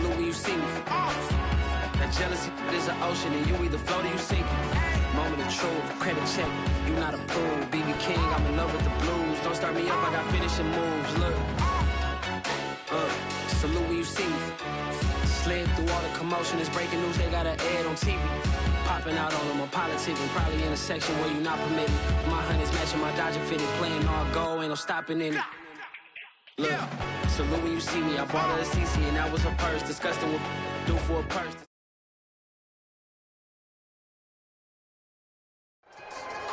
Salute when you see me. That jealousy is an ocean, and you either float or you sink it. Moment of truth, credit check, you not approved. BB King, I'm in love with the blues. Don't start me up, I got finishing moves. Look, salute when you see me. Slid through all the commotion, it's breaking news, they got an ad on TV. Popping out on them, I'm politicking, probably in a section where you not permitted. My honey's matching my Dodger fitted, playing all gold, ain't no stopping in it. Look, salute when you see me, I bought her a CC and that was her purse. Disgusting what do for a purse.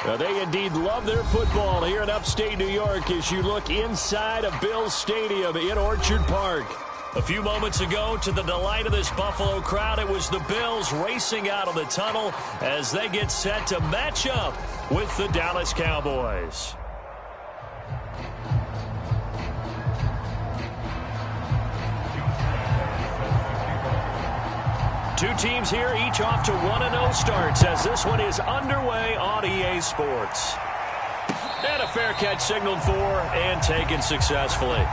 Well, they indeed love their football here in upstate New York as you look inside of Bills Stadium in Orchard Park. A few moments ago, to the delight of this Buffalo crowd, it was the Bills racing out of the tunnel as they get set to match up with the Dallas Cowboys. Two teams here, each off to 1-0 starts as this one is underway on EA Sports. And a fair catch signaled for and taken successfully.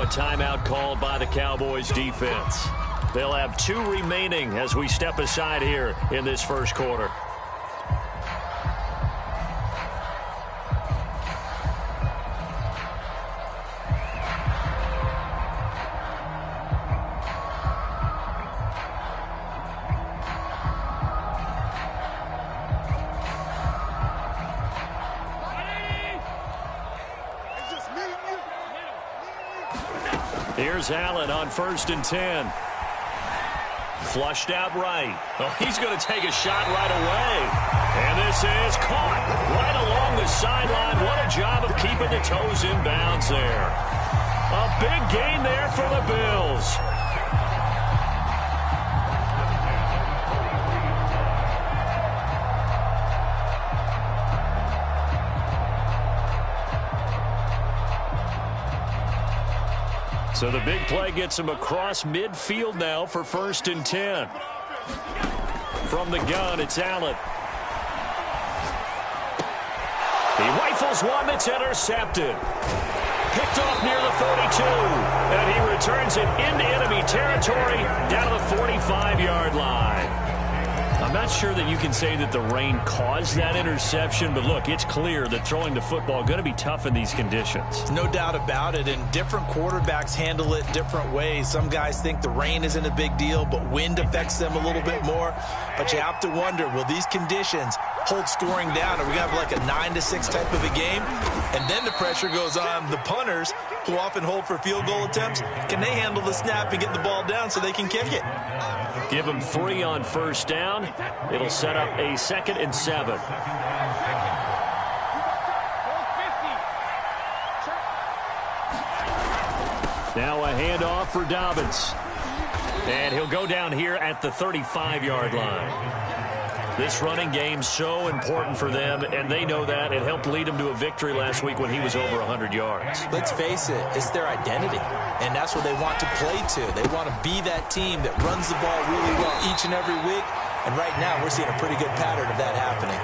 Timeout called by the Cowboys defense. They'll have 2 remaining as we step aside here in this first quarter. Here's Allen on 1st and 10. Flushed out right. Oh, he's going to take a shot right away. And this is caught right along the sideline. What a job of keeping the toes in bounds there. A big gain there for the Bills. So the big play gets him across midfield now for 1st and 10. From the gun, it's Allen. He rifles one that's intercepted. Picked off near the 42. And he returns it into enemy territory down to the 45-yard line. I'm not sure that you can say that the rain caused that interception, but look, it's clear that throwing the football is going to be tough in these conditions. No doubt about it, and different quarterbacks handle it different ways. Some guys think the rain isn't a big deal, but wind affects them a little bit more. But you have to wonder, will these conditions hold scoring down? Are we going to have like a 9-6 type of a game? And then the pressure goes on the punters, who often hold for field goal attempts. Can they handle the snap and get the ball down so they can kick it? Give them 3 on 1st down. It'll set up a 2nd and 7. Now a handoff for Dobbins. And he'll go down here at the 35-yard line. This running game so important for them, and they know that. It helped lead them to a victory last week when he was over 100 yards. Let's face it, it's their identity, and that's what they want to play to. They want to be that team that runs the ball really well each and every week, and right now we're seeing a pretty good pattern of that happening.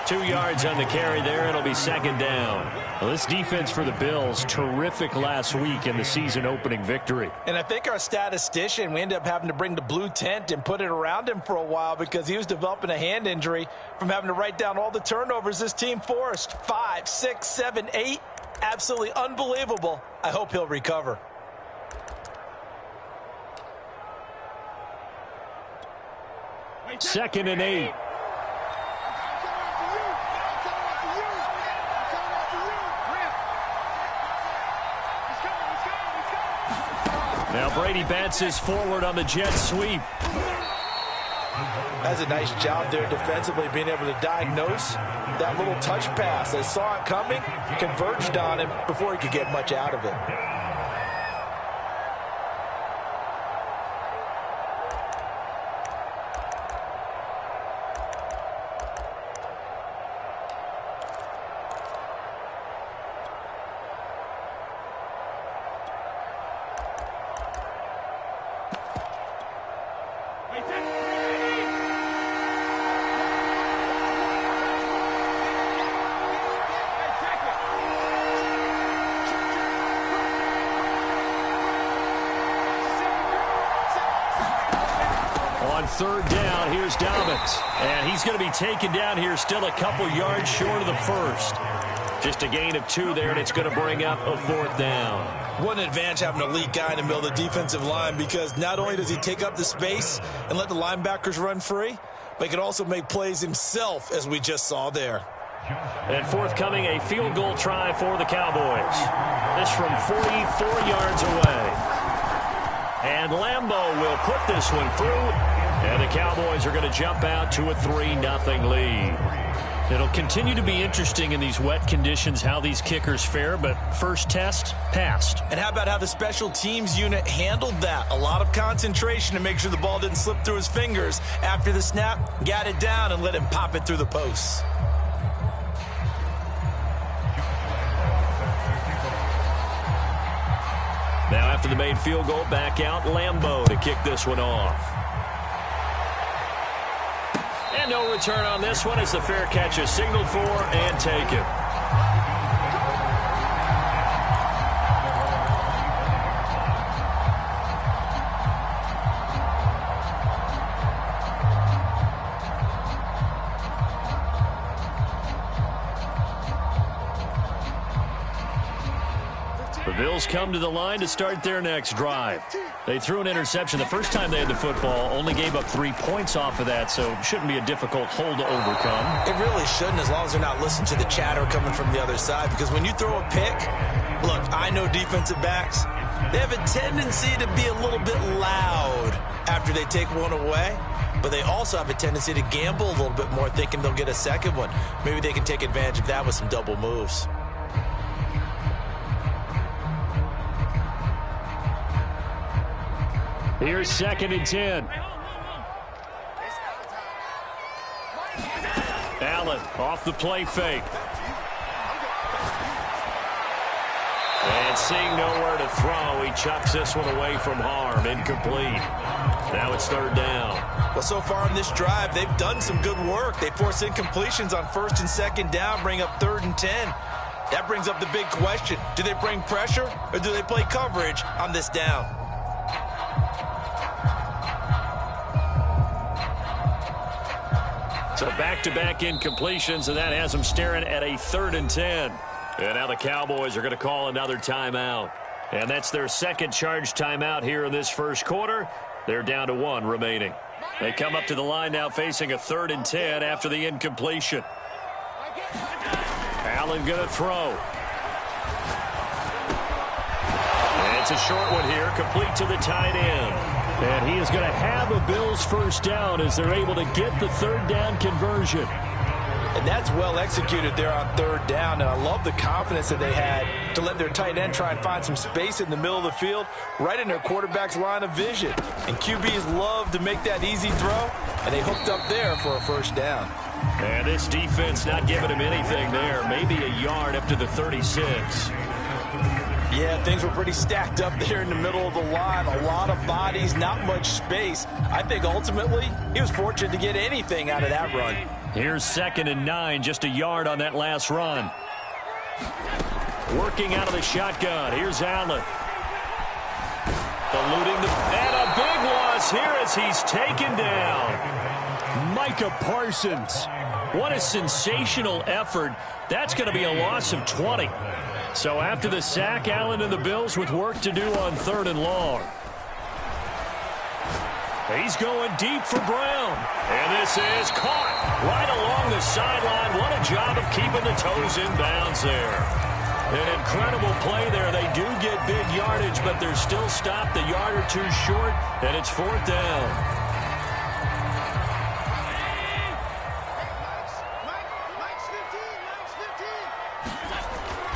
2 yards on the carry there. It'll be 2nd down. Well, this defense for the Bills, terrific last week in the season-opening victory. And I think our statistician, we ended up having to bring the blue tent and put it around him for a while because he was developing a hand injury from having to write down all the turnovers this team forced. 5, 6, 7, 8. Absolutely unbelievable. I hope he'll recover. Second and 8. Now Brady bounces forward on the jet sweep. That's a nice job there defensively, being able to diagnose that little touch pass. They saw it coming, converged on him before he could get much out of it. third down. Here's Dobbins. And he's going to be taken down here still a couple yards short of the first. Just a gain of 2 there, and it's going to bring up a 4th down. What an advantage having an elite guy in the middle of the defensive line, because not only does he take up the space and let the linebackers run free, but he can also make plays himself, as we just saw there. And forthcoming, a field goal try for the Cowboys. This from 44 yards away. And Lambeau will put this one through, and the Cowboys are going to jump out to a 3-0 lead. It'll continue to be interesting in these wet conditions how these kickers fare, but first test, passed. And how about how the special teams unit handled that? A lot of concentration to make sure the ball didn't slip through his fingers. After the snap, got it down and let him pop it through the posts. Now after the made field goal, back out Lambeau to kick this one off. And no return on this one as the fair catch is signaled for and taken. The Bills come to the line to start their next drive. They threw an interception the first time they had the football, only gave up 3 points off of that, so it shouldn't be a difficult hole to overcome. It really shouldn't, as long as they're not listening to the chatter coming from the other side, because when you throw a pick, look, I know defensive backs, they have a tendency to be a little bit loud after they take one away, but they also have a tendency to gamble a little bit more, thinking they'll get a second one. Maybe they can take advantage of that with some double moves. Here's 2nd and 10. Allen off the play fake. And seeing nowhere to throw, he chucks this one away from harm. Incomplete. Now it's 3rd down. Well, so far in this drive, they've done some good work. They force incompletions on 1st and 2nd down, bring up 3rd and 10. That brings up the big question. Do they bring pressure or do they play coverage on this down? So back-to-back incompletions, and that has them staring at a 3rd and 10. And now the Cowboys are going to call another timeout. And that's their second charge timeout here in this first quarter. They're down to 1 remaining. They come up to the line now facing a 3rd and 10 after the incompletion. Allen going to throw. And it's a short one here, complete to the tight end. And he is going to have a Bills first down as they're able to get the 3rd down conversion. And that's well executed there on 3rd down. And I love the confidence that they had to let their tight end try and find some space in the middle of the field, right in their quarterback's line of vision. And QBs love to make that easy throw, and they hooked up there for a first down. And this defense not giving him anything there, maybe a yard up to the 36. Yeah, things were pretty stacked up there in the middle of the line. A lot of bodies, not much space. I think ultimately he was fortunate to get anything out of that run. Here's 2nd and 9, just a yard on that last run. Working out of the shotgun. Here's Allen. Eluding and a big loss here as he's taken down. Micah Parsons. What a sensational effort. That's going to be a loss of 20. So after the sack, Allen and the Bills with work to do on 3rd and long. He's going deep for Brown. And this is caught right along the sideline. What a job of keeping the toes in bounds there. An incredible play there. They do get big yardage, but they're still stopped a yard or two short, and it's 4th down.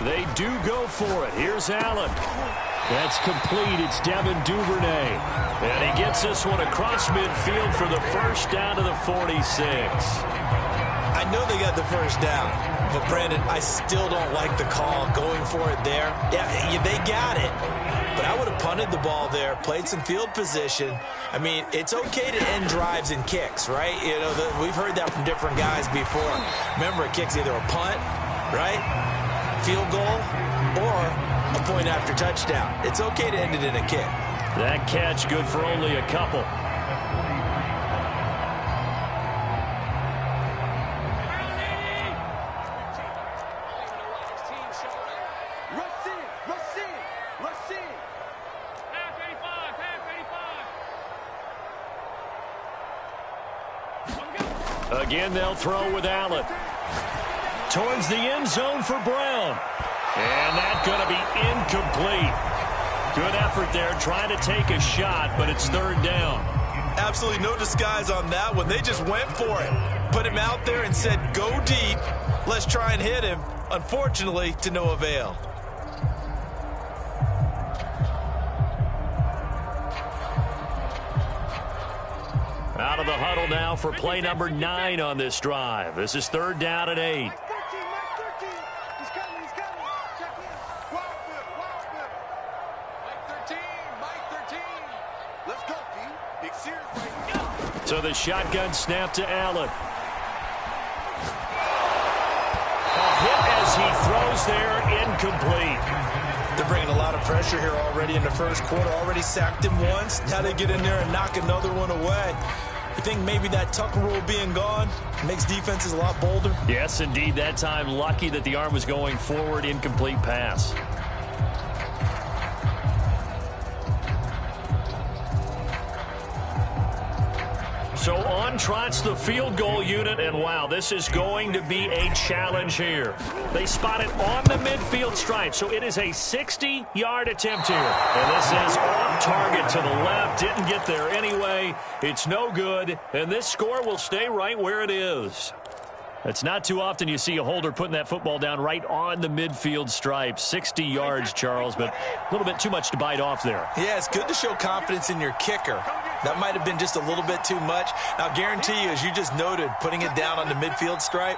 They do go for it. Here's Allen. That's complete. It's Devin Duvernay. And he gets this one across midfield for the first down to the 46. I know they got the first down, but Brandon, I still don't like the call going for it there. Yeah, they got it, but I would have punted the ball there, played some field position. I mean, it's okay to end drives and kicks, right? You know, we've heard that from different guys before. Remember, a kick's either a punt, right, field goal, or a point after touchdown. It's okay to end it in a kick. That catch good for only a couple. Again, they'll throw with Allen. Towards the end zone for Brown. And that's going to be incomplete. Good effort there, trying to take a shot, but it's third down. Absolutely no disguise on that one. They just went for it. Put him out there and said, go deep. Let's try and hit him. Unfortunately, to no avail. Out of the huddle now for play number 9 on this drive. This is third down and 8. So the shotgun snap to Allen. A hit as he throws there, incomplete. They're bringing a lot of pressure here already in the first quarter. Already sacked him once. Now they get in there and knock another one away. I think maybe that Tucker rule being gone makes defenses a lot bolder. Yes, indeed. That time, lucky that the arm was going forward, incomplete pass. So on trots the field goal unit, and wow, this is going to be a challenge here. They spot it on the midfield stripe, so it is a 60-yard attempt here. And this is off target to the left, didn't get there anyway. It's no good, and this score will stay right where it is. It's not too often you see a holder putting that football down right on the midfield stripe. 60 yards, Charles, but a little bit too much to bite off there. Yeah, it's good to show confidence in your kicker. That might have been just a little bit too much. Now, I guarantee you, as you just noted, putting it down on the midfield stripe,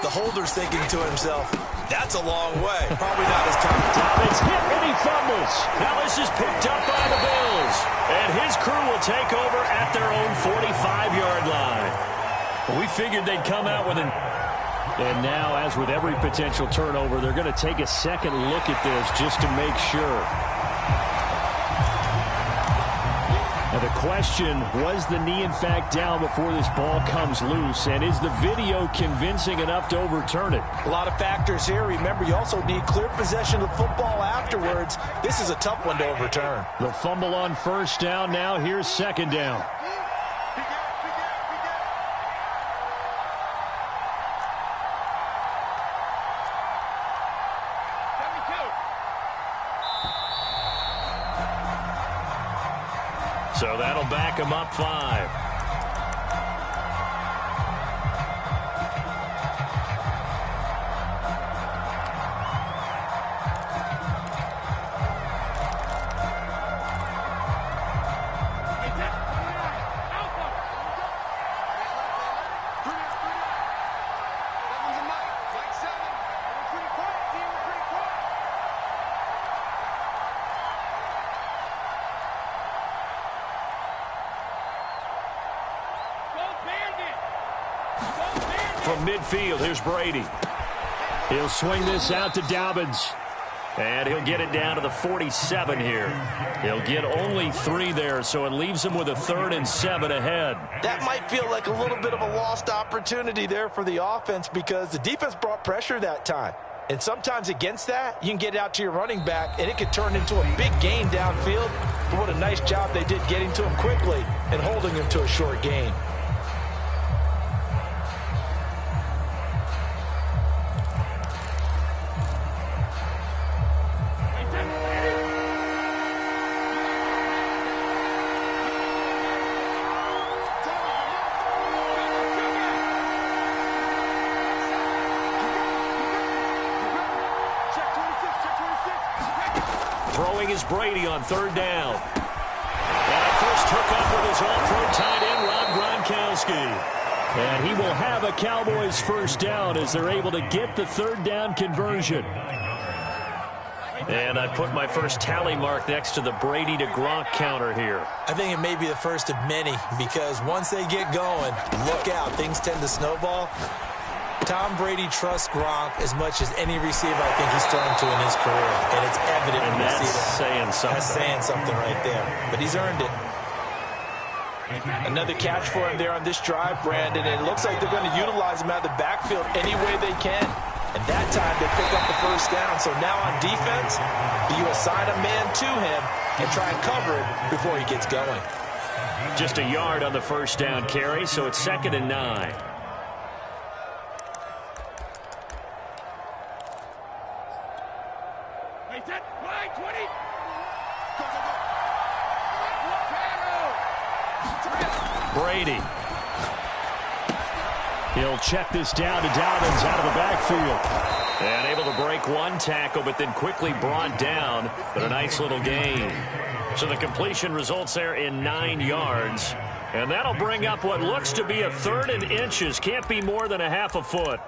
the holder's thinking to himself, that's a long way. Probably not his time. It's hit and he fumbles. Now this is picked up by the Bills. And his crew will take over at their own 45-yard line. We figured they'd come out with an... And now, as with every potential turnover, they're going to take a second look at this just to make sure. Now the question, was the knee in fact down before this ball comes loose? And is the video convincing enough to overturn it? A lot of factors here. Remember, you also need clear possession of the football afterwards. This is a tough one to overturn. The fumble on first down. Now here's second down. So that'll back him up 5. From midfield, here's Brady. He'll swing this out to Dobbins. And he'll get it down to the 47 here. He'll get only 3 there, so it leaves him with a 3rd and 7 ahead. That might feel like a little bit of a lost opportunity there for the offense because the defense brought pressure that time. And sometimes against that, you can get out to your running back, and it could turn into a big gain downfield. But what a nice job they did getting to him quickly and holding him to a short gain. Throwing is Brady on 3rd down. And a first hookup with his all-pro tight end, Rob Gronkowski. And he will have a Cowboys first down as they're able to get the 3rd down conversion. And I put my first tally mark next to the Brady to Gronk counter here. I think it may be the first of many because once they get going, look out, things tend to snowball. Tom Brady trusts Gronk as much as any receiver I think he's thrown to in his career. And it's evident when you see that. Saying something. That's saying something right there. But he's earned it. Another catch for him there on this drive, Brandon. And it looks like they're going to utilize him out of the backfield any way they can. And that time they pick up the first down. So now on defense, do you assign a man to him and try and cover it before he gets going? Just a yard on the first down carry, so it's 2nd and 9. Brady. He'll check this down to Dobbins out of the backfield. And able to break one tackle, but then quickly brought down. But a nice little gain. So the completion results there in 9 yards. And that'll bring up what looks to be a 3rd and inches. Can't be more than a half a foot.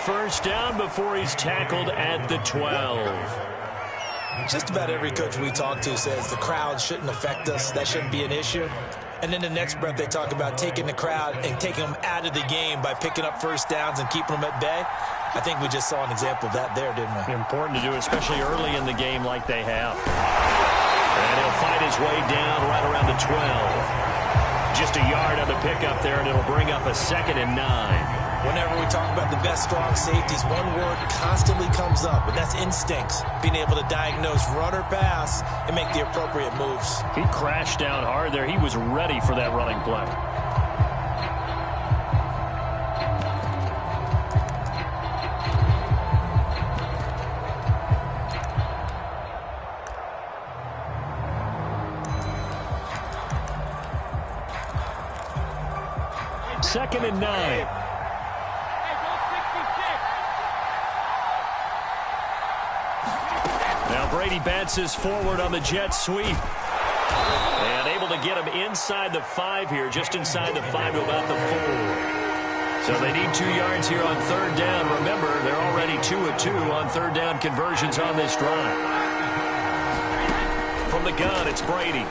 First down before he's tackled at the 12. Just about every coach we talk to says the crowd shouldn't affect us. That shouldn't be an issue. And in the next breath, they talk about taking the crowd and taking them out of the game by picking up first downs and keeping them at bay. I think we just saw an example of that there, didn't we? Important to do, especially early in the game like they have. And he'll fight his way down right around the 12. Just a yard on the pickup there, and it'll bring up a 2nd and 9. Whenever we talk about the best strong safeties, one word constantly comes up, and that's instincts. Being able to diagnose run or pass and make the appropriate moves. He crashed down hard there. He was ready for that running play. Second and 9. Now Brady bounces forward on the jet sweep. And able to get him inside the 5 here, just inside the 5 to about the 4. So they need 2 yards here on 3rd down. Remember, they're already 2 of 2 on 3rd down conversions on this drive. From the gun, it's Brady.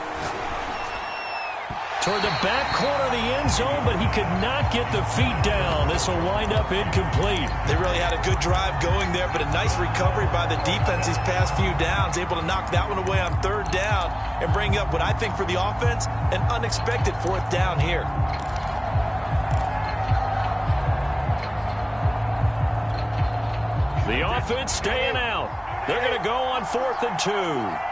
Toward the back corner of the end zone, but he could not get the feet down. This will wind up incomplete. They really had a good drive going there, but a nice recovery by the defense these past few downs. Able to knock that one away on 3rd down and bring up what I think for the offense, an unexpected 4th down here. The offense staying out. They're going to go on 4th and 2.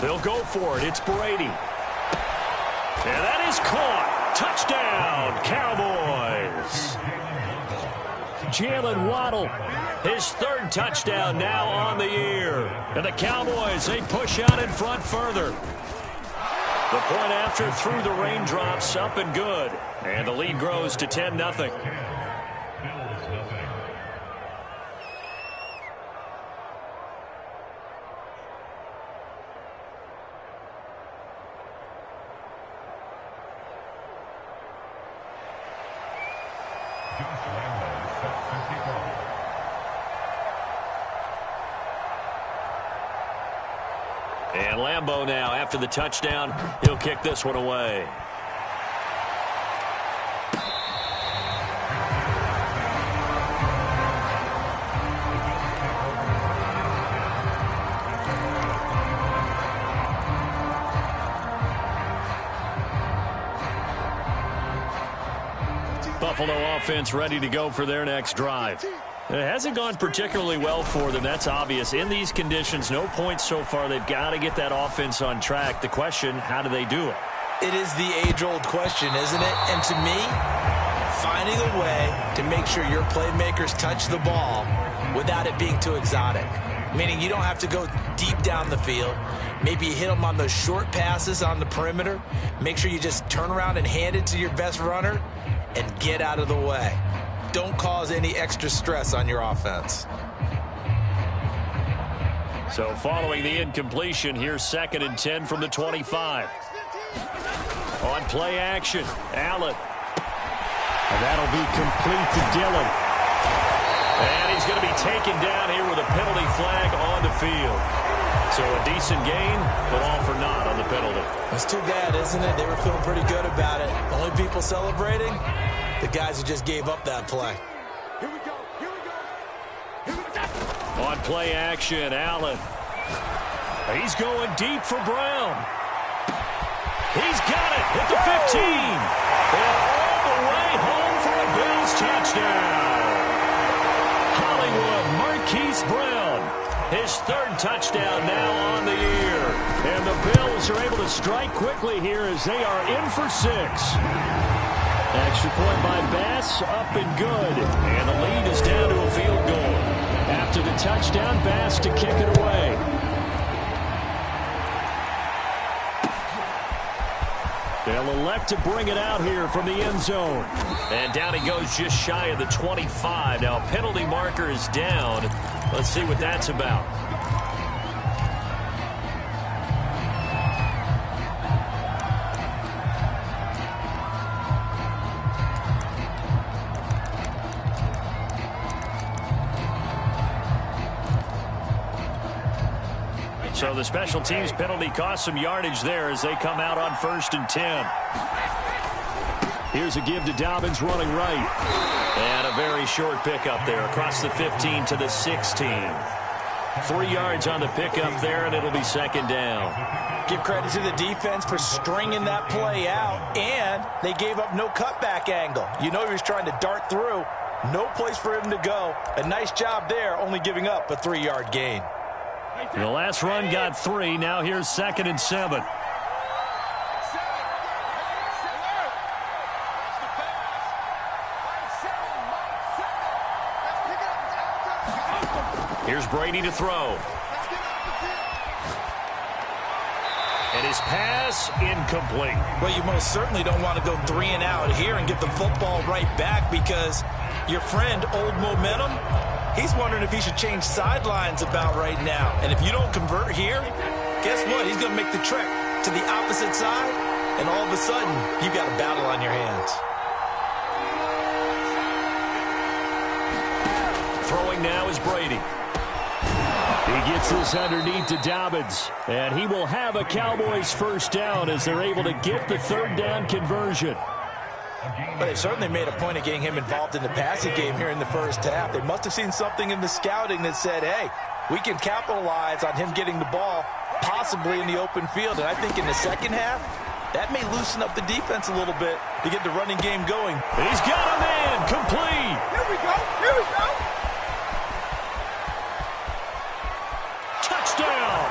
They'll go for it. It's Brady. And that is caught. Touchdown, Cowboys. Jalen Waddle, his 3rd touchdown now on the year. And the Cowboys, they push out in front further. The point after through the raindrops, up and good. And the lead grows to 10-0. And Lambeau now, after the touchdown, he'll kick this one away. Buffalo offense ready to go for their next drive. It hasn't gone particularly well for them. That's obvious. In these conditions, no points so far. They've got to get that offense on track. The question, how do they do it? It is the age-old question, isn't it? And to me, finding a way to make sure your playmakers touch the ball without it being too exotic. Meaning you don't have to go deep down the field. Maybe you hit them on those short passes on the perimeter. Make sure you just turn around and hand it to your best runner and get out of the way. don't cause any extra stress on your offense. So following the incompletion, here's 2nd and 10 from the 25. On play action, Allen. And that'll be complete to Dillon. And he's going to be taken down here with a penalty flag on the field. So a decent gain, but all for naught on the penalty. It's too bad, isn't it? They were feeling pretty good about it. Only people celebrating, the guys who just gave up that play. Here we go. Here we go. Here we go. On play action, Allen. He's going deep for Brown. He's got it at the 15. And all the way home for a Bills touchdown. Hollywood Marquise Brown. His 3rd touchdown now on the year. And the Bills are able to strike quickly here as they are in for 6. Extra point by Bass, up and good. And the lead is down to a field goal. After the touchdown, Bass to kick it away. They'll elect to bring it out here from the end zone. And down he goes just shy of the 25. Now a penalty marker is down. Let's see what that's about. So the special teams penalty cost some yardage there as they come out on 1st and 10. Here's a give to Dobbins running right. And a very short pickup there across the 15 to the 16. 3 yards on the pickup there, and it'll be 2nd down. Give credit to the defense for stringing that play out, and they gave up no cutback angle. You know he was trying to dart through. No place for him to go. A nice job there, only giving up a 3-yard gain. The last run got 3. Now here's 2nd and 7. Here's Brady to throw. And his pass incomplete. Well, you most certainly don't want to go 3 and out here and get the football right back because your friend, Old Momentum, he's wondering if he should change sidelines about right now. And if you don't convert here, guess what? He's going to make the trek to the opposite side, and all of a sudden, you got a battle on your hands. Throwing now is Brady. He gets this underneath to Dobbins, and he will have a Cowboys 1st down as they're able to get the 3rd down conversion. But they've certainly made a point of getting him involved in the passing game here in the 1st half. They must have seen something in the scouting that said, hey, we can capitalize on him getting the ball possibly in the open field. And I think in the 2nd half, that may loosen up the defense a little bit to get the running game going. He's got a man complete. Here we go. Here we go. Touchdown.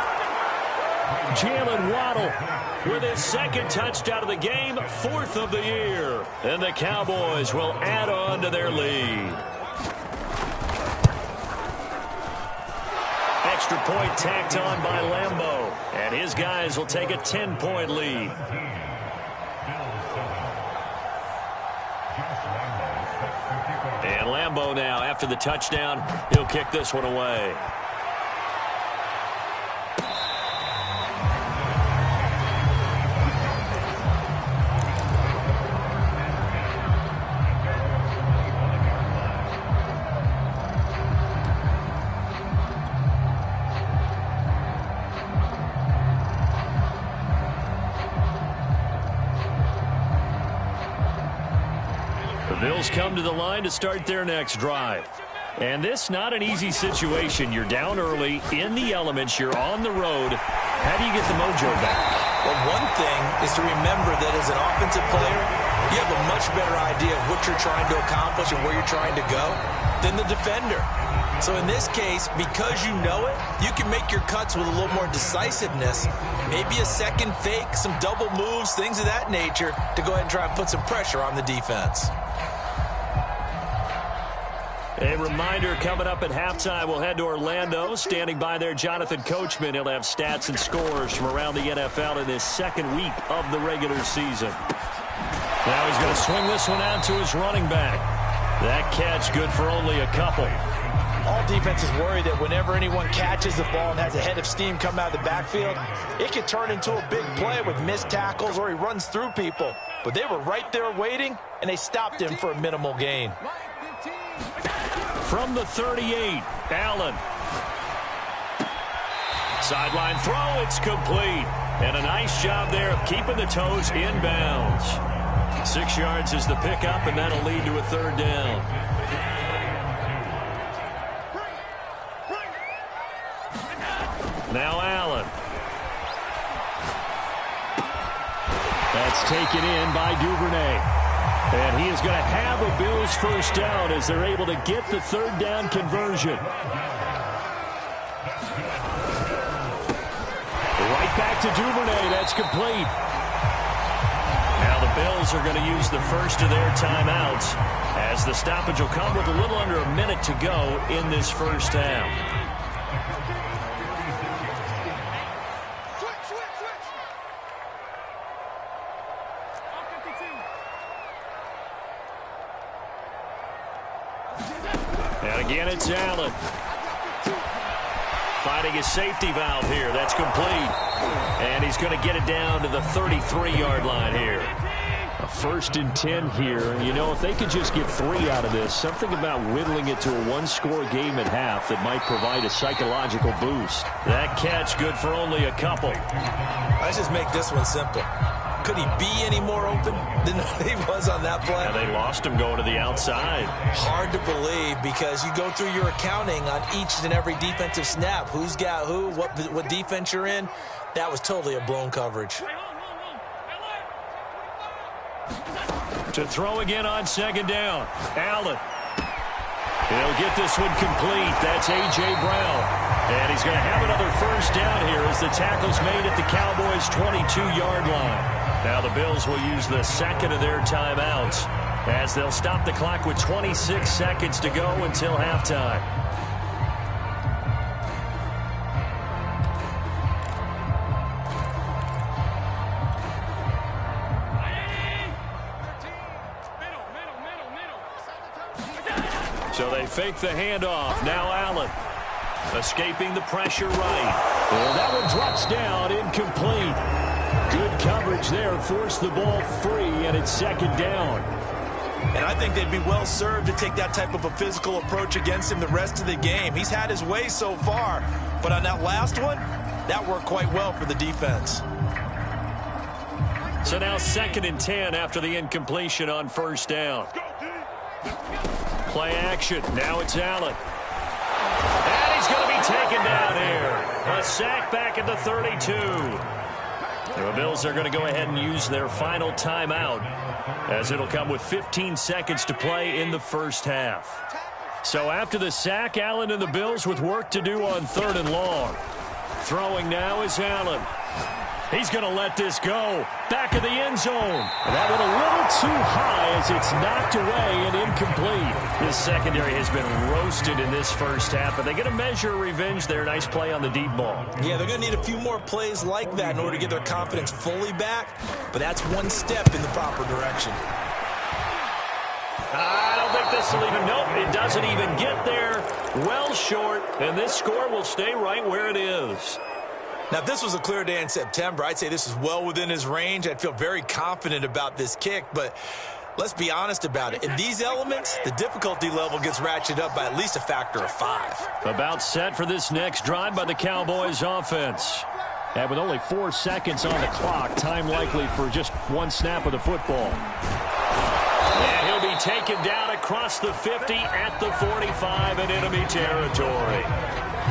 Jalen Waddle with his 2nd touchdown of the game, 4th of the year. And the Cowboys will add on to their lead. Extra point tacked on by Lambeau. And his guys will take a 10-point lead. And Lambeau now, after the touchdown, he'll kick this one away. Bills come to the line to start their next drive. And this not an easy situation. You're down early, in the elements, you're on the road. How do you get the mojo back? Well, one thing is to remember that as an offensive player, you have a much better idea of what you're trying to accomplish and where you're trying to go than the defender. So in this case, because you know it, you can make your cuts with a little more decisiveness. Maybe a second fake, some double moves, things of that nature to go ahead and try and put some pressure on the defense. A reminder coming up at halftime, we'll head to Orlando. Standing by there, Jonathan Coachman. He'll have stats and scores from around the NFL in this 2nd week of the regular season. Now he's going to swing this one out to his running back. That catch good for only a couple. All defenses worry that whenever anyone catches the ball and has a head of steam come out of the backfield, it could turn into a big play with missed tackles or he runs through people. But they were right there waiting, and they stopped him for a minimal gain. From the 38, Allen. Sideline throw, it's complete. And a nice job there of keeping the toes inbounds. 6 yards is the pickup, and that'll lead to a third down. Now Allen. That's taken in by Duvernay. And he is going to have a Bills first down as they're able to get the third down conversion. Right back to Duvernay. That's complete. Now the Bills are going to use the first of their timeouts as the stoppage will come with a little under a minute to go in this first half. And again, it's Allen. Finding his safety valve here. That's complete. And he's going to get it down to the 33-yard line here. A 1st and 10 here. You know, if they could just get 3 out of this, something about whittling it to a one-score game at half that might provide a psychological boost. That catch good for only a couple. Let's just make this one simple. Could he be any more open than he was on that play? Yeah, they lost him going to the outside. Hard to believe because you go through your accounting on each and every defensive snap. Who's got who, what defense you're in. That was totally a blown coverage. To throw again on 2nd down. Allen. He'll get this one complete. That's A.J. Brown. And he's going to have another first down here as the tackle's made at the Cowboys' 22-yard line. Now the Bills will use the second of their timeouts as they'll stop the clock with 26 seconds to go until halftime. So they fake the handoff. Now Allen escaping the pressure right. And that one drops down, incomplete. Good coverage there, forced the ball free, and it's 2nd down. And I think they'd be well served to take that type of a physical approach against him the rest of the game. He's had his way so far, but on that last one, that worked quite well for the defense. So now 2nd and 10 after the incompletion on 1st down. Play action. Now it's Allen. And he's going to be taken down here. A sack back at the 32. The Bills are going to go ahead and use their final timeout as it'll come with 15 seconds to play in the first half. So after the sack, Allen and the Bills with work to do on 3rd and long. Throwing now is Allen. He's going to let this go. Back of the end zone. And that one a little too high as it's knocked away and incomplete. This secondary has been roasted in this first half, but they're going to measure revenge there. Nice play on the deep ball. Yeah, they're going to need a few more plays like that in order to get their confidence fully back, but that's one step in the proper direction. I don't think this will even, nope, it doesn't even get there. Well short, and this score will stay right where it is. Now, if this was a clear day in September, I'd say this is well within his range. I'd feel very confident about this kick, but let's be honest about it. In these elements, the difficulty level gets ratcheted up by at least a factor of 5. About set for this next drive by the Cowboys offense. And with only 4 seconds on the clock, time likely for just one snap of the football. And he'll be taken down across the 50 at the 45 in enemy territory.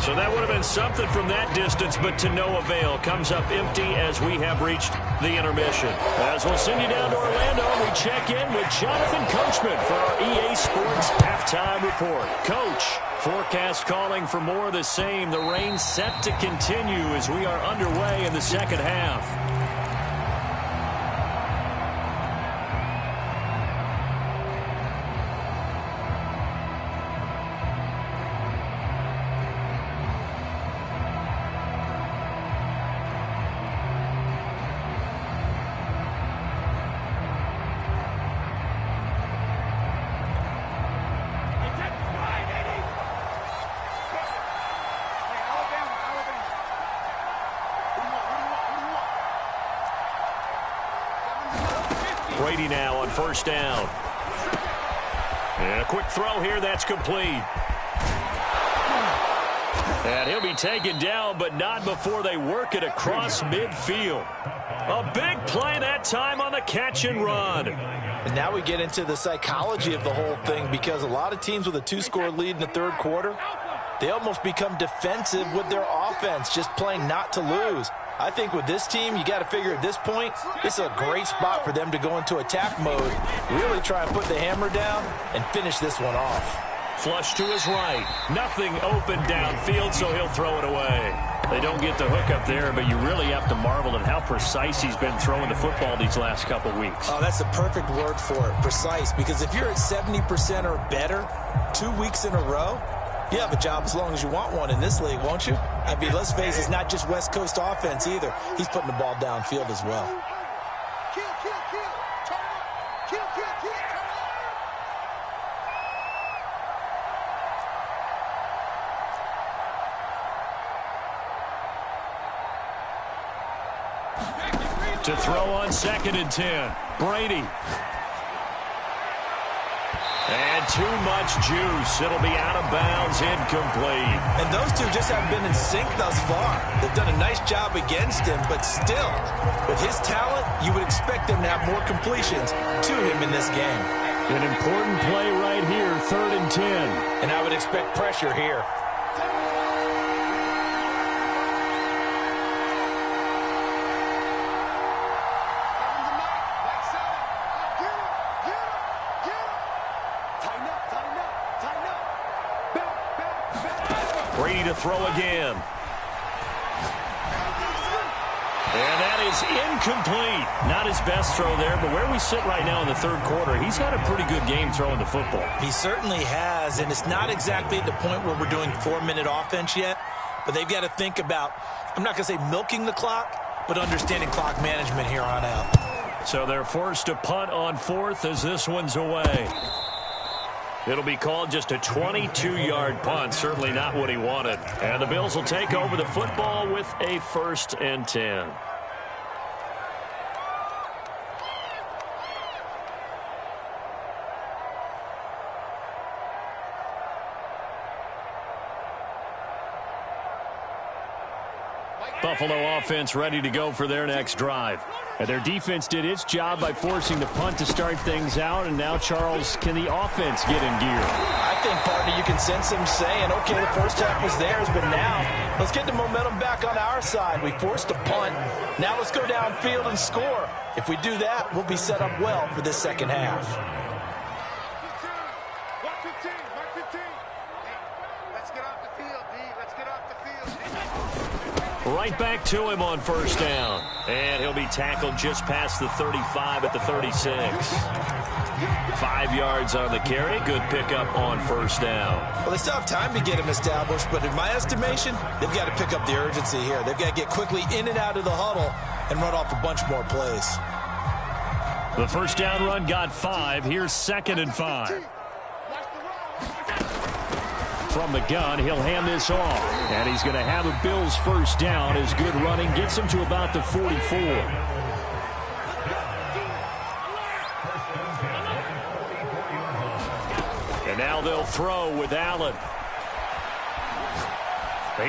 So that would have been something from that distance, but to no avail. Comes up empty as we have reached the intermission. As we'll send you down to Orlando, we check in with Jonathan Coachman for our EA Sports Halftime Report. Coach, forecast calling for more of the same. The rain set to continue as we are underway in the second half. Brady now on first down. And a quick throw here, that's complete. And he'll be taken down, but not before they work it across midfield. A big play that time on the catch and run. And now we get into the psychology of the whole thing, because a lot of teams with a 2-score lead in the third quarter, they almost become defensive with their offense, just playing not to lose. I think with this team, you got to figure at this point, this is a great spot for them to go into attack mode, really try and put the hammer down and finish this one off. Flush to his right. Nothing open downfield, so he'll throw it away. They don't get the hook up there, but you really have to marvel at how precise he's been throwing the football these last couple weeks. Oh, that's the perfect word for it, precise, because if you're at 70% or better 2 weeks in a row, you have a job as long as you want one in this league, won't you? I mean, let's face it, it's not just West Coast offense either. He's putting the ball downfield as well. To throw on 2nd and 10. Brady. And too much juice. It'll be out of bounds, incomplete. And those two just haven't been in sync thus far. They've done a nice job against him, but still, with his talent, you would expect them to have more completions to him in this game. An important play right here, 3rd and 10. And I would expect pressure here. Brady to throw again. And that is incomplete. Not his best throw there, but where we sit right now in the third quarter, he's had a pretty good game throwing the football. He certainly has, and it's not exactly at the point where we're doing 4-minute offense yet, but they've got to think about, I'm not going to say milking the clock, but understanding clock management here on out. So they're forced to punt on 4th as this one's away. It'll be called just a 22-yard punt. Certainly not what he wanted. And the Bills will take over the football with a 1st and 10. Buffalo offense ready to go for their next drive. And their defense did its job by forcing the punt to start things out. And now, Charles, can the offense get in gear? I think, partner, you can sense them saying, okay, the first half was theirs, but now let's get the momentum back on our side. We forced a punt. Now let's go downfield and score. If we do that, we'll be set up well for this second half. Right back to him on first down. And he'll be tackled just past the 35 at the 36. 5 yards on the carry. Good pickup on first down. Well, they still have time to get him established, but in my estimation, they've got to pick up the urgency here. They've got to get quickly in and out of the huddle and run off a bunch more plays. The first down run got 5. Here's 2nd and 5. From the gun, he'll hand this off. And he's going to have a Bills first down as good running gets him to about the 44. And now they'll throw with Allen.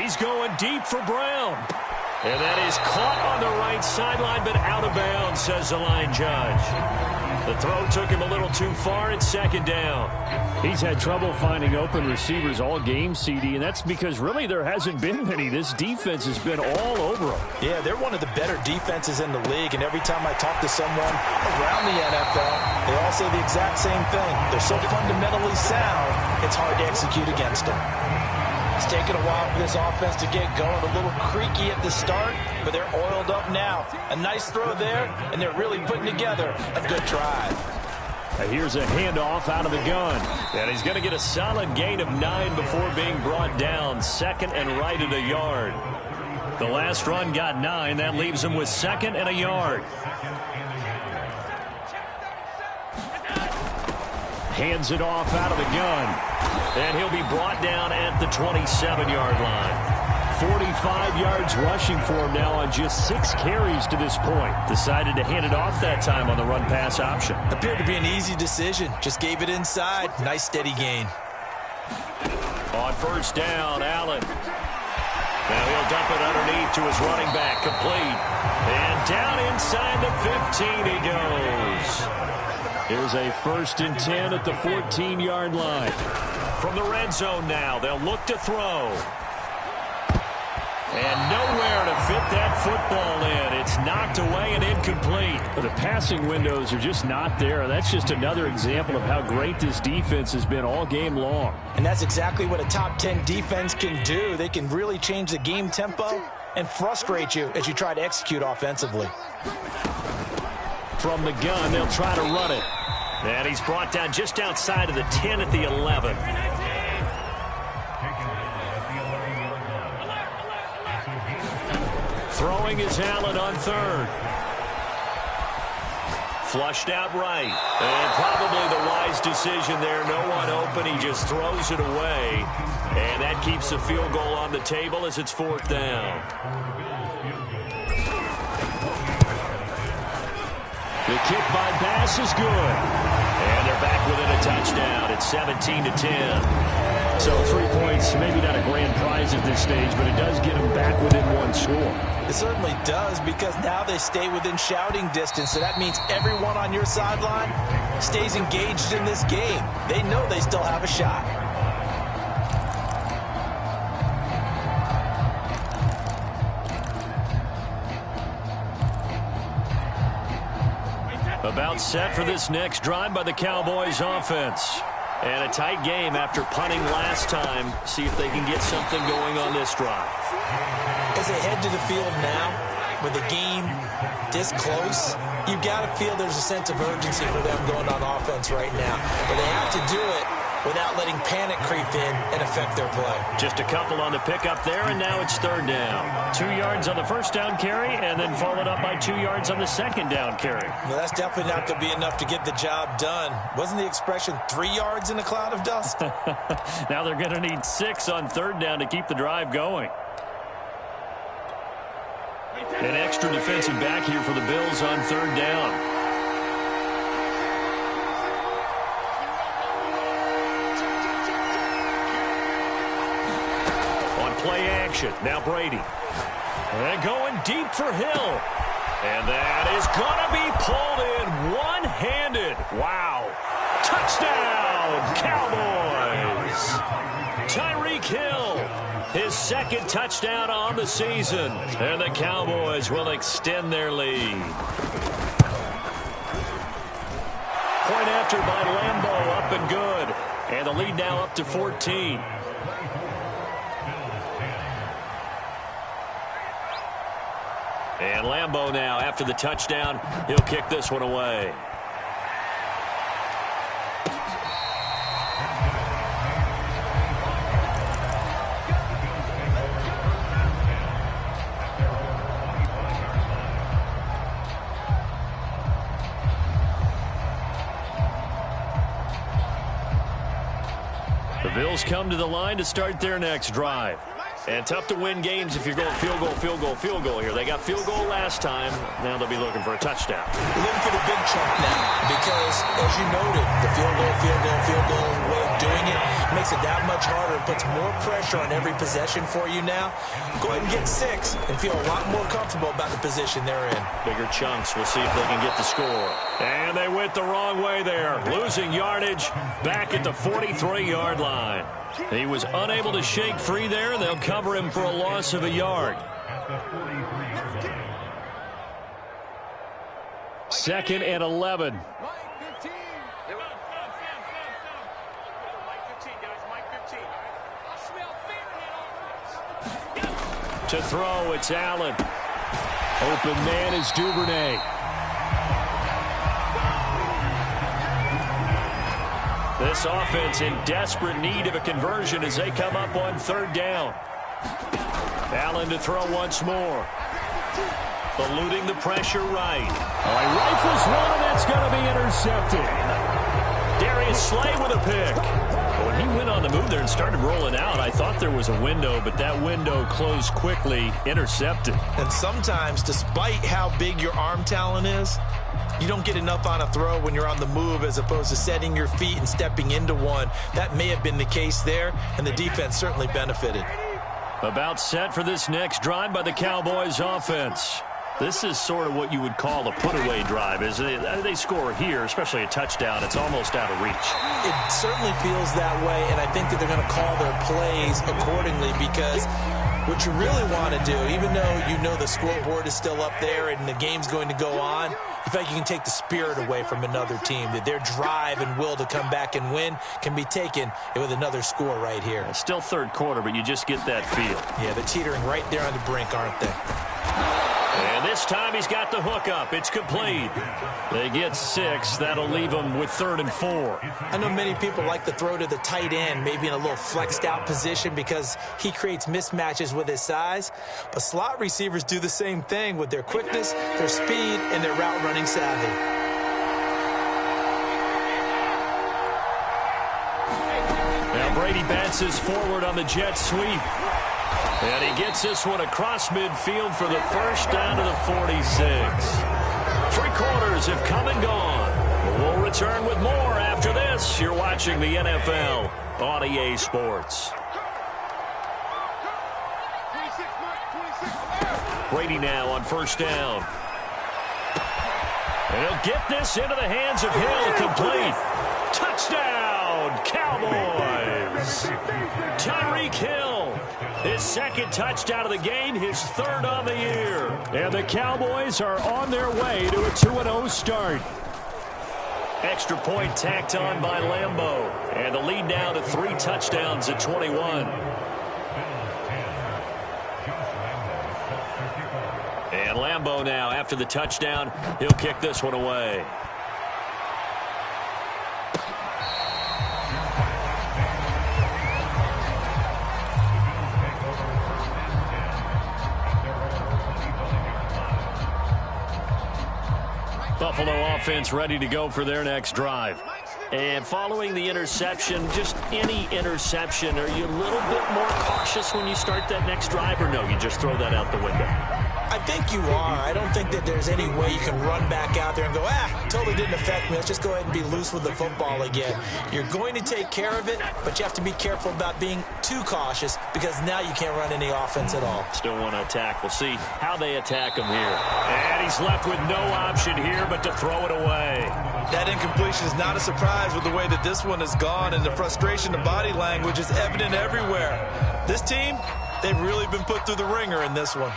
He's going deep for Brown. And that is caught on the right sideline, but out of bounds, says the line judge. The throw took him a little too far at 2nd down. He's had trouble finding open receivers all game, CD, and that's because really there hasn't been many. This defense has been all over him. Yeah, they're one of the better defenses in the league, and every time I talk to someone around the NFL, they all say the exact same thing. They're so fundamentally sound, it's hard to execute against them. It's taken a while for this offense to get going. A little creaky at the start, but they're oiled up now. A nice throw there, and they're really putting together a good drive. Here's a handoff out of the gun. And he's going to get a solid gain of 9 before being brought down. 2nd and right at a yard. The last run got 9. That leaves him with 2nd and a yard. Hands it off out of the gun. And he'll be brought down at the 27-yard line. 45 yards rushing for him now on just 6 carries to this point. Decided to hand it off that time on the run-pass option. Appeared to be an easy decision. Just gave it inside. Nice steady gain. On first down, Allen. Now he'll dump it underneath to his running back. Complete. And down inside the 15 he goes. Here's a 1st and 10 at the 14-yard line. From the red zone now, they'll look to throw. And nowhere to fit that football in. It's knocked away and incomplete. But the passing windows are just not there. That's just another example of how great this defense has been all game long. And that's exactly what a top 10 defense can do. They can really change the game tempo and frustrate you as you try to execute offensively. From the gun, they'll try to run it. And he's brought down just outside of the 10 at the 11. Throwing is Allen on 3rd. Flushed out right. And probably the wise decision there. No one open. He just throws it away. And that keeps the field goal on the table as it's 4th down. The kick by Bass is good. And they're back within a touchdown. It's 17-10. So 3 points, maybe not a grand prize at this stage, but it does get them back within 1 score. It certainly does, because now they stay within shouting distance. So that means everyone on your sideline stays engaged in this game. They know they still have a shot. About set for this next drive by the Cowboys offense. And a tight game after punting last time. See if they can get something going on this drive. As they head to the field now, with the game this close, you've got to feel there's a sense of urgency for them going on offense right now. But they have to do it without letting panic creep in and affect their play. Just a couple on the pickup there, and now it's 3rd down. 2 yards on the 1st down carry, and then followed up by 2 yards on the 2nd down carry. Well, that's definitely not going to be enough to get the job done. Wasn't the expression 3 yards in a cloud of dust? Now they're going to need 6 on 3rd down to keep the drive going. An extra defensive back here for the Bills on 3rd down. Play action. Now Brady. And going deep for Hill. And that is going to be pulled in one-handed. Wow. Touchdown, Cowboys. Tyreek Hill, his 2nd touchdown on the season. And the Cowboys will extend their lead. Point after by Lambeau, up and good. And the lead now up to 14. And Lambeau now, after the touchdown, he'll kick this one away. The Bills come to the line to start their next drive. And tough to win games if you're going field goal, field goal, field goal here. They got field goal last time. Now they'll be looking for a touchdown. They're looking for the big chunk now because, as you noted, the field goal way of doing it makes it that much harder and puts more pressure on every possession for you now. Go ahead and get 6 and feel a lot more comfortable about the position they're in. Bigger chunks. We'll see if they can get the score. And they went the wrong way there. Losing yardage back at the 43-yard line. He was unable to shake free there. They'll cover him for a loss of a yard. 2nd and 11. To throw, it's Allen. Open man is Duvernay. This offense in desperate need of a conversion as they come up on 3rd down. Allen to throw once more. Eluding the pressure right. Oh, he rifles one, and that's going to be intercepted. Darius Slay with a pick. Well, when he went on the move there and started rolling out. I thought there was a window, but that window closed quickly, intercepted. And sometimes, despite how big your arm talent is, you don't get enough on a throw when you're on the move as opposed to setting your feet and stepping into one. That may have been the case there, and the defense certainly benefited. About set for this next drive by the Cowboys offense. This is sort of what you would call a put-away drive. As they score here, especially a touchdown, it's almost out of reach. It certainly feels that way, and I think that they're going to call their plays accordingly because what you really want to do, even though you know the scoreboard is still up there and the game's going to go on, you feel like you can take the spirit away from another team, that their drive and will to come back and win can be taken with another score right here. It's still third quarter, but you just get that feel. Yeah, they're teetering right there on the brink, aren't they? And this time he's got the hook up. It's complete. They get 6. That'll leave them with 3rd and 4. I know many people like to throw to the tight end, maybe in a little flexed out position because he creates mismatches with his size. But slot receivers do the same thing with their quickness, their speed, and their route running savvy. Now Brady bounces forward on the jet sweep. And he gets this one across midfield for the first down to the 46. 3 quarters have come and gone. We'll return with more after this. You're watching the NFL on EA Sports. Brady now on first down. And he'll get this into the hands of Hill, complete. Touchdown, Cowboys. Tyreek Hill. His 2nd touchdown of the game, his 3rd on the year. And the Cowboys are on their way to a 2-0 start. Extra point tacked on by Lambeau. And the lead now to 3 touchdowns at 21. And Lambeau now, after the touchdown, he'll kick this one away. Buffalo offense ready to go for their next drive. And following the interception, just any interception, are you a little bit more cautious when you start that next drive, or no, you just throw that out the window? I think you are. I don't think that there's any way you can run back out there and go, totally didn't affect me. Let's just go ahead and be loose with the football again. You're going to take care of it, but you have to be careful about being too cautious because now you can't run any offense at all. Still want to attack. We'll see how they attack him here. And he's left with no option here but to throw it away. That incompletion is not a surprise with the way that this one has gone, and the frustration, the body language is evident everywhere. This team, they've really been put through the ringer in this one.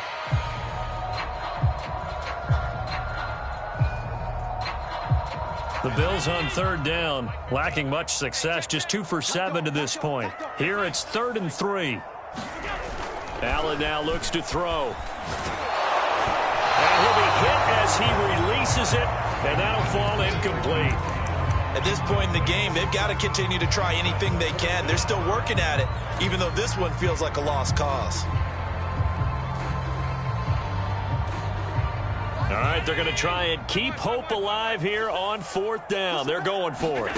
The Bills on 3rd down, lacking much success, just 2 for 7 to this point. Here it's 3rd and 3. Allen now looks to throw. And he'll be hit as he releases it, and that'll fall incomplete. At this point in the game, they've got to continue to try anything they can. They're still working at it, even though this one feels like a lost cause. All right, they're going to try and keep hope alive here on 4th down. They're going for it.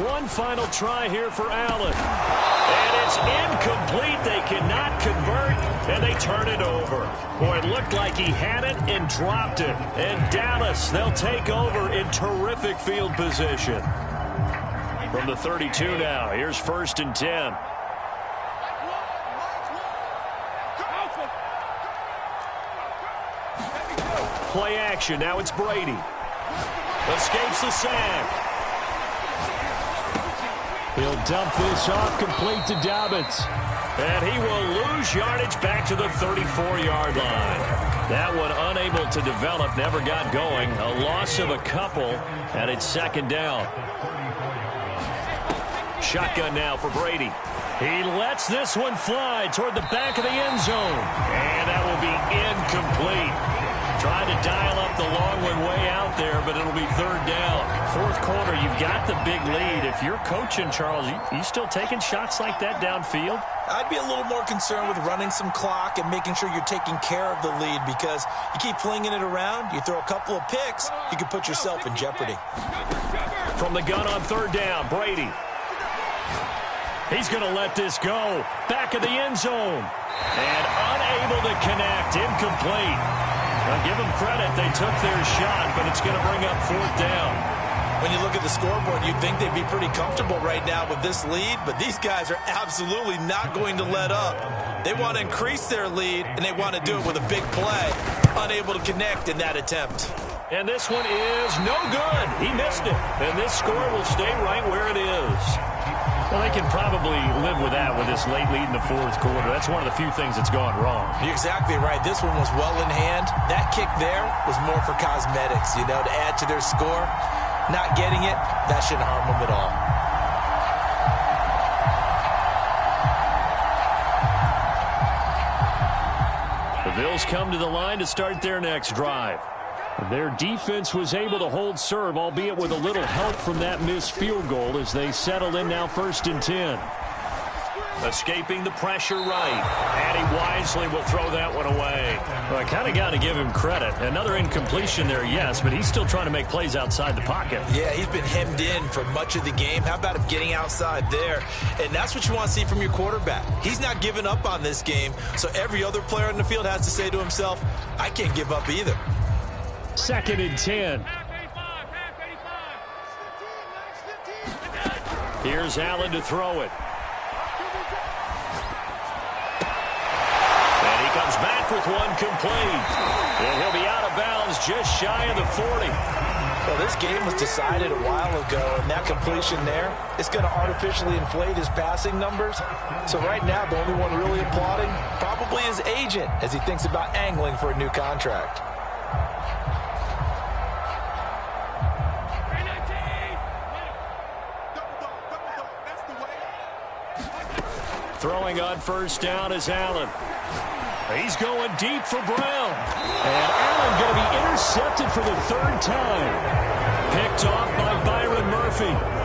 One final try here for Allen. And it's incomplete. They cannot convert, and they turn it over. Boy, it looked like he had it and dropped it. And Dallas, they'll take over in terrific field position. From the 32 now, here's 1st and 10. Play action. Now it's Brady. Escapes the sack. He'll dump this off complete to Dobbins. And he will lose yardage back to the 34-yard line. That one unable to develop, never got going. A loss of a couple, and it's 2nd down. Shotgun now for Brady. He lets this one fly toward the back of the end zone. And that will be incomplete. Trying to dial up the long one way out there, but it'll be 3rd down. 4th quarter, you've got the big lead. If you're coaching, Charles, you still taking shots like that downfield? I'd be a little more concerned with running some clock and making sure you're taking care of the lead, because you keep flinging it around, you throw a couple of picks, you can put yourself in jeopardy. From the gun on 3rd down, Brady. He's going to let this go. Back of the end zone. And unable to connect. Incomplete. Now, give them credit. They took their shot, but it's going to bring up 4th down. When you look at the scoreboard, you'd think they'd be pretty comfortable right now with this lead, but these guys are absolutely not going to let up. They want to increase their lead, and they want to do it with a big play. Unable to connect in that attempt. And this one is no good. He missed it. And this score will stay right where it is. Well, they can probably live with that with this late lead in the 4th quarter. That's one of the few things that's gone wrong. You're exactly right. This one was well in hand. That kick there was more for cosmetics, to add to their score. Not getting it, that shouldn't harm them at all. The Bills come to the line to start their next drive. Their defense was able to hold serve, albeit with a little help from that missed field goal as they settle in now 1st and 10. Escaping the pressure right. And he wisely will throw that one away. Well, I kind of got to give him credit. Another incompletion there, yes, but he's still trying to make plays outside the pocket. Yeah, he's been hemmed in for much of the game. How about him getting outside there? And that's what you want to see from your quarterback. He's not giving up on this game, so every other player in the field has to say to himself, I can't give up either. 2nd and 10. Here's Allen to throw it. And he comes back with one complete. And he'll be out of bounds just shy of the 40. Well, this game was decided a while ago, and that completion there is going to artificially inflate his passing numbers. So right now, the only one really applauding probably his agent as he thinks about angling for a new contract. Throwing on 1st down is Allen. He's going deep for Brown. And Allen going to be intercepted for the 3rd time. Picked off by Byron Murphy.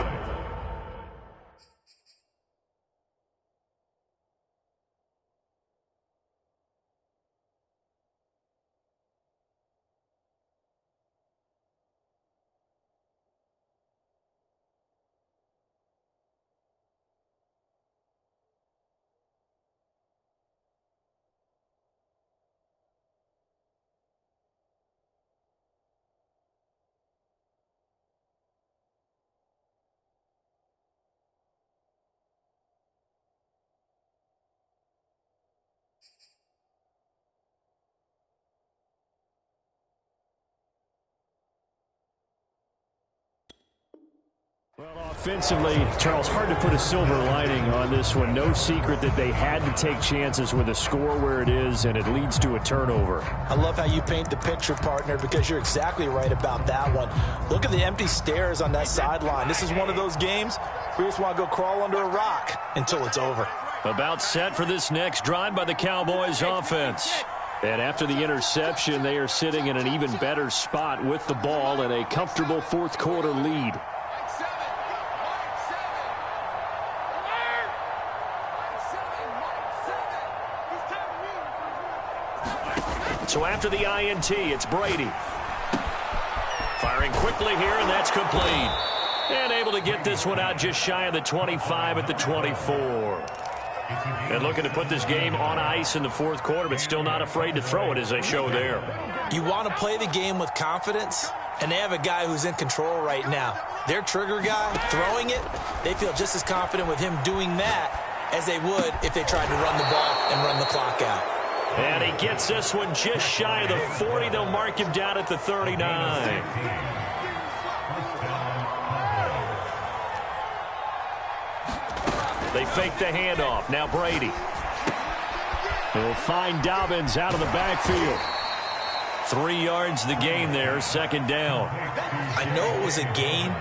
Well, offensively, Charles, hard to put a silver lining on this one. No secret that they had to take chances with a score where it is, and it leads to a turnover. I love how you paint the picture, partner, because you're exactly right about that one. Look at the empty stairs on that sideline. This is one of those games where you just want to go crawl under a rock until it's over. About set for this next drive by the Cowboys offense. And after the interception, they are sitting in an even better spot with the ball and a comfortable 4th quarter lead. So after the INT, it's Brady. Firing quickly here, and that's complete. And able to get this one out just shy of the 25 at the 24. And looking to put this game on ice in the 4th quarter, but still not afraid to throw it as they show there. You want to play the game with confidence, and they have a guy who's in control right now. Their trigger guy, throwing it, they feel just as confident with him doing that as they would if they tried to run the ball and run the clock out. And he gets this one just shy of the 40. They'll mark him down at the 39. They fake the handoff. Now Brady. He'll find Dobbins out of the backfield. 3 yards the gain there, 2nd down. I know it was a gain,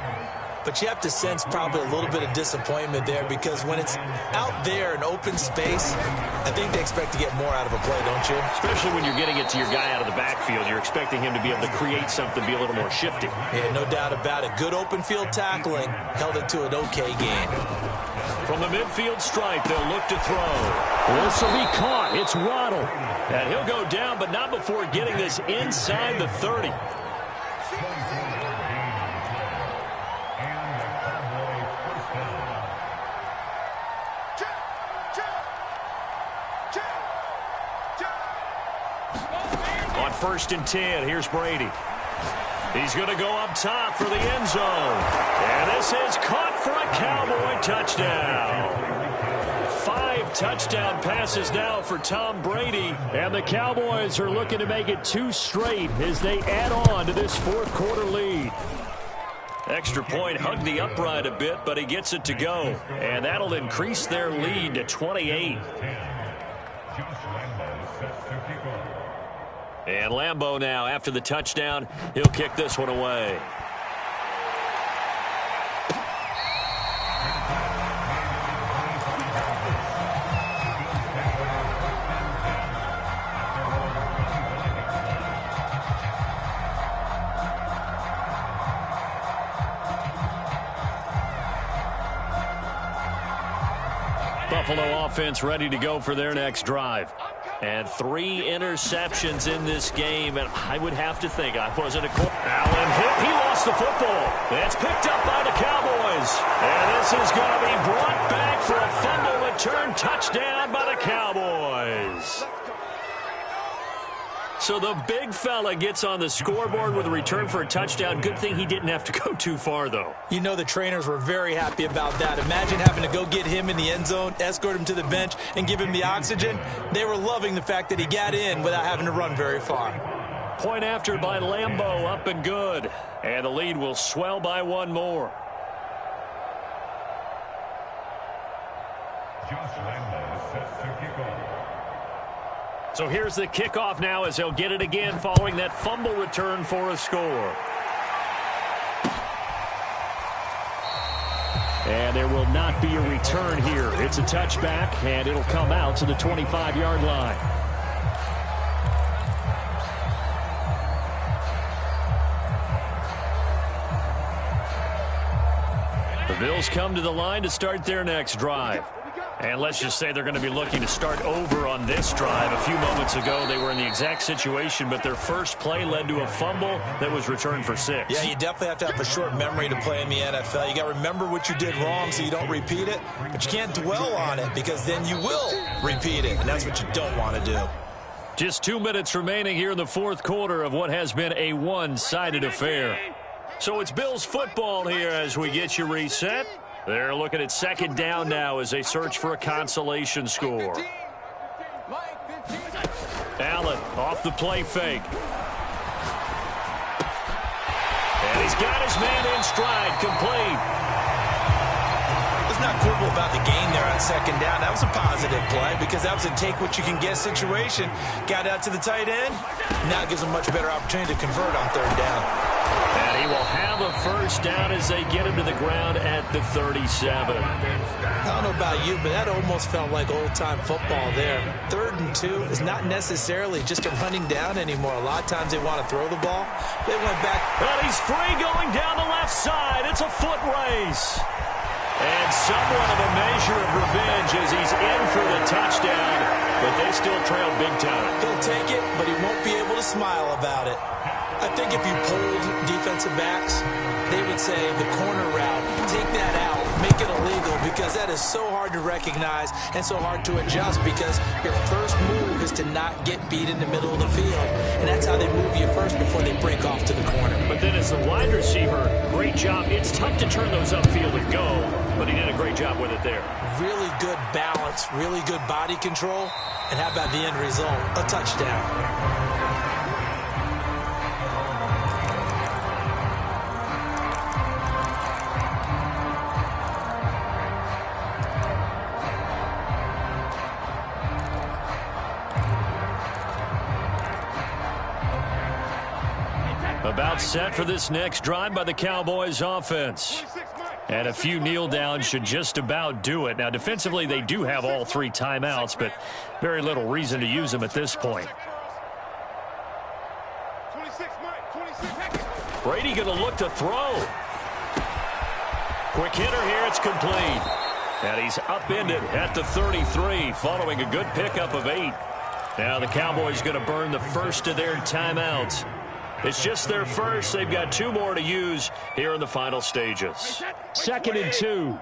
but you have to sense probably a little bit of disappointment there because when it's out there in open space, I think they expect to get more out of a play, don't you? Especially when you're getting it to your guy out of the backfield. You're expecting him to be able to create something, be a little more shifty. Yeah, no doubt about it. Good open field tackling held it to an okay gain. From the midfield stripe, they'll look to throw. This will be caught. It's Waddle. And he'll go down, but not before getting this inside the 30. 1st and 10. Here's Brady. He's going to go up top for the end zone. And this is caught for a Cowboy touchdown. 5 touchdown passes now for Tom Brady. And the Cowboys are looking to make it 2 straight as they add on to this 4th quarter lead. Extra point hugged the upright a bit, but he gets it to go. And that'll increase their lead to 28. And Lambeau now, after the touchdown, he'll kick this one away. Buffalo offense ready to go for their next drive. And 3 interceptions in this game, and I would have to think I wasn't a quarterback. Allen hit. He lost the football. It's picked up by the Cowboys. And this is going to be brought back for a fumble return touchdown by the Cowboys. So the big fella gets on the scoreboard with a return for a touchdown. Good thing he didn't have to go too far, though. You know the trainers were very happy about that. Imagine having to go get him in the end zone, escort him to the bench, and give him the oxygen. They were loving the fact that he got in without having to run very far. Point after by Lambeau, up and good. And the lead will swell by 1 more. So here's the kickoff now as they'll get it again following that fumble return for a score. And there will not be a return here. It's a touchback, and it'll come out to the 25-yard line. The Bills come to the line to start their next drive. And let's just say they're going to be looking to start over on this drive. A few moments ago, they were in the exact situation, but their first play led to a fumble that was returned for 6. Yeah, you definitely have to have a short memory to play in the NFL. You got to remember what you did wrong so you don't repeat it, but you can't dwell on it because then you will repeat it, and that's what you don't want to do. Just 2 minutes remaining here in the 4th quarter of what has been a one-sided affair. So it's Bills football here as we get you reset. They're looking at 2nd down now as they search for a consolation score. Allen off the play fake. And he's got his man in stride, complete. It's not quibble about the gain there on 2nd down. That was a positive play because that was a take-what-you-can-get situation. Got out to the tight end. Now it gives them much better opportunity to convert on 3rd down. And he will have a 1st down as they get him to the ground at the 37. I don't know about you, but that almost felt like old-time football there. 3rd and 2 is not necessarily just a running down anymore. A lot of times they want to throw the ball. They went back. And he's free going down the left side. It's a foot race. And somewhat of a measure of revenge as he's in for the touchdown, but they still trail big time. He'll take it, but he won't be able to smile about it. I think if you polled defensive backs, they would say the corner route, take that out, make it illegal, because that is so hard to recognize and so hard to adjust because your first move is to not get beat in the middle of the field, and that's how they move you first before they break off to the corner. But then as the wide receiver, great job. It's tough to turn those upfield and go, but he did a great job with it there. Really good balance, really good body control, and how about the end result? A touchdown. About set for this next drive by the Cowboys offense. And a few kneel downs should just about do it. Now, defensively, they do have all 3 timeouts, but very little reason to use them at this point. Brady going to look to throw. Quick hitter here. It's complete. And he's upended at the 33 following a good pickup of 8. Now the Cowboys going to burn the first of their timeouts. It's just their first. They've got 2 more to use here in the final stages. 2nd and 2.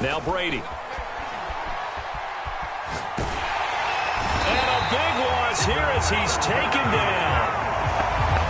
Now Brady. is here as he's taken down.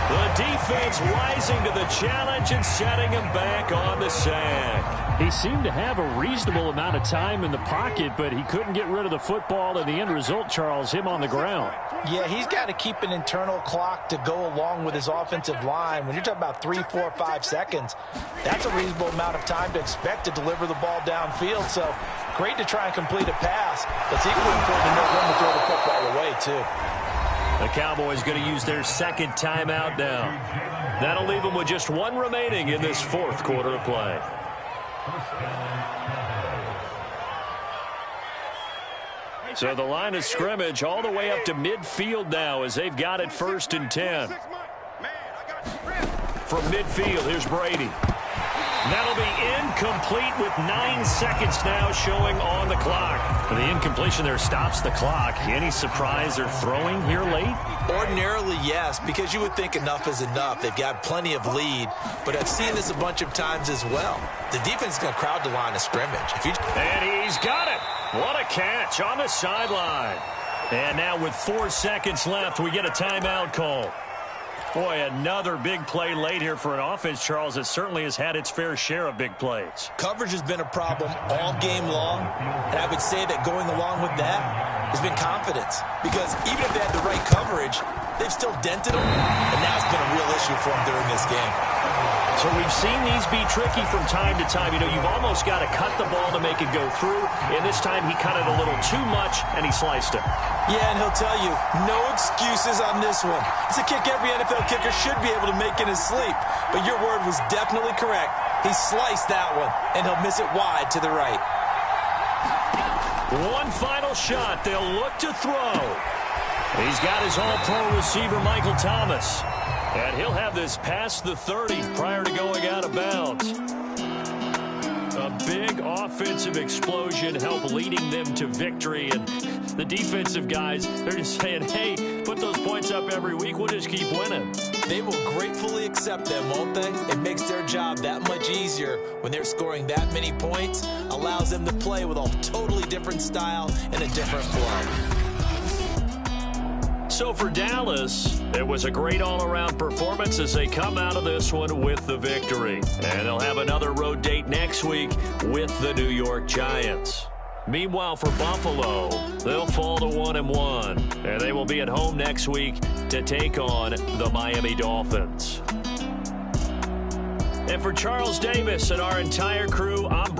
The defense rising to the challenge and setting him back on the sack. He seemed to have a reasonable amount of time in the pocket, but he couldn't get rid of the football, and the end result, Charles, him on the ground. Yeah, he's got to keep an internal clock to go along with his offensive line. When you're talking about 3, 4, 5 seconds, that's a reasonable amount of time to expect to deliver the ball downfield. So great to try and complete a pass, but it's equally important to know when to throw the football away, too. The Cowboys going to use their second timeout now. That'll leave them with just one remaining in this fourth quarter of play. So the line of scrimmage all the way up to midfield now as they've got it 1st and 10. From midfield, here's Brady. That'll be incomplete with 9 seconds now showing on the clock. The incompletion there stops the clock. Any surprise they're throwing here late? Ordinarily, yes, because you would think enough is enough. They've got plenty of lead, but I've seen this a bunch of times as well. The defense is going to crowd the line of scrimmage. And he's got it. What a catch on the sideline. And now with 4 seconds left, we get a timeout call. Boy, another big play late here for an offense, Charles, that certainly has had its fair share of big plays. Coverage has been a problem all game long, and I would say that going along with that has been confidence. Because even if they had the right coverage, they've still dented them, and that's been a real issue for them during this game. So we've seen these be tricky from time to time. You know, you've almost got to cut the ball to make it go through. And this time he cut it a little too much, and he sliced it. Yeah, and he'll tell you, no excuses on this one. It's a kick every NFL kicker should be able to make in his sleep. But your word was definitely correct. He sliced that one, and he'll miss it wide to the right. One final shot. They'll look to throw. He's got his all-pro receiver, Michael Thomas. And he'll have this past the 30 prior to going out of bounds. A big offensive explosion helped leading them to victory. And the defensive guys, they're just saying, hey, put those points up every week. We'll just keep winning. They will gratefully accept them, won't they? It makes their job that much easier when they're scoring that many points. Allows them to play with a totally different style and a different flow. So for Dallas, it was a great all-around performance as they come out of this one with the victory. And they'll have another road date next week with the New York Giants. Meanwhile, for Buffalo, they'll fall to 1-1. And they will be at home next week to take on the Miami Dolphins. And for Charles Davis and our entire crew, I'm